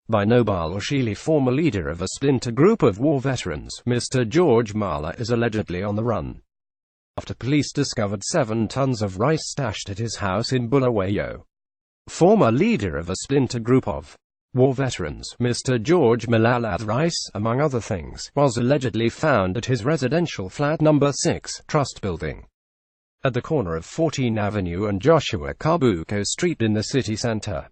by Nobal Oshili, former leader of a splinter group of war veterans. Mr. George Mlala is allegedly on the run after police discovered 7 tons of rice stashed at his house in Bulawayo. Former leader of a splinter group of war veterans, Mr. George Mlala's rice, among other things, was allegedly found at his residential flat number 6, Trust Building, at the corner of 14th Avenue and Joshua Kabuko Street in the city center.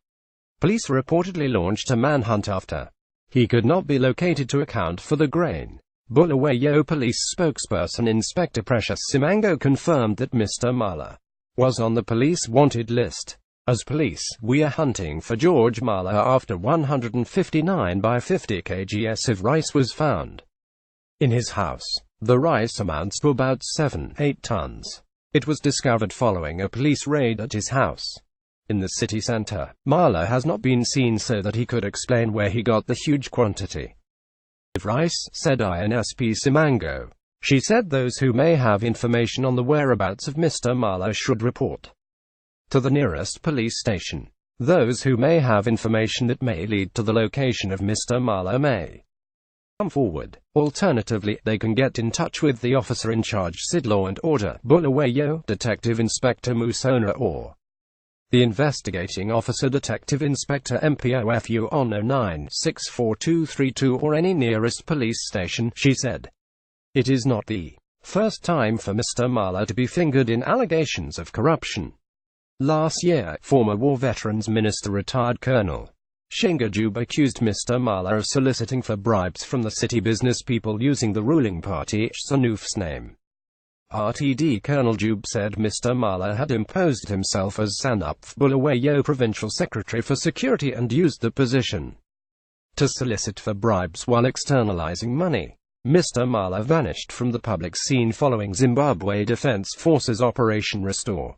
Police reportedly launched a manhunt after he could not be located to account for the grain. Bulawayo Police spokesperson Inspector Precious Simango confirmed that Mr. Mlala was on the police wanted list. As police, we are hunting for George Mlala after 159 by 50 kgs of rice was found in his house. The rice amounts to about 7-8 tons. It was discovered following a police raid at his house in the city center. Mlala has not been seen so that he could explain where he got the huge quantity of rice, said INSP Simango. She said those who may have information on the whereabouts of Mr. Mlala should report to the nearest police station. Those who may have information that may lead to the location of Mr. Mlala may come forward. Alternatively, they can get in touch with the officer in charge, SID Law and Order, Bulawayo, Detective Inspector Musona, or the investigating officer, Detective Inspector MPOFU, on 09-64232 or any nearest police station, she said. It is not the first time for Mr. Mlala to be fingered in allegations of corruption. Last year, former war veterans minister retired Colonel Shinga Jube accused Mr. Mlala of soliciting for bribes from the city business people using the ruling party SANUF's name. RTD Colonel Jube said Mr. Mlala had imposed himself as SANUF Bulawayo Provincial Secretary for Security and used the position to solicit for bribes while externalizing money. Mr. Mlala vanished from the public scene following Zimbabwe Defense Forces Operation Restore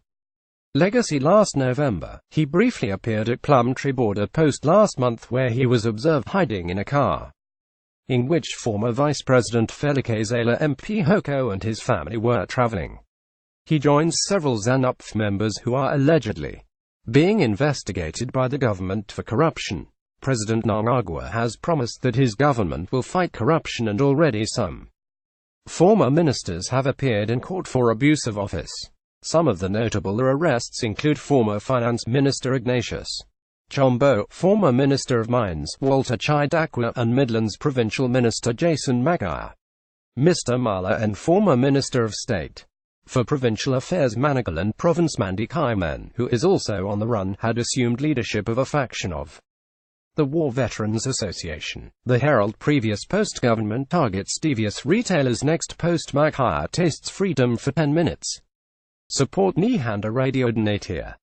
Legacy last November. He briefly appeared at Plumtree border post last month where he was observed hiding in a car in which former Vice President Felekezela MP Hoko and his family were traveling. He joins several ZANU-PF members who are allegedly being investigated by the government for corruption. President Mnangagwa has promised that his government will fight corruption, and already some former ministers have appeared in court for abuse of office. Some of the notable arrests include former Finance Minister Ignatius Chombo, former Minister of Mines Walter Chidakwa, and Midlands Provincial Minister Jason Maguire. Mr. Mlala and former Minister of State for Provincial Affairs Manicaland Province Mandy Kaiman, who is also on the run, had assumed leadership of a faction of the War Veterans Association. The Herald previous post government targets devious retailers. Next post Maguire tastes freedom for 10 minutes. Support Nihanda Radio. Donate here.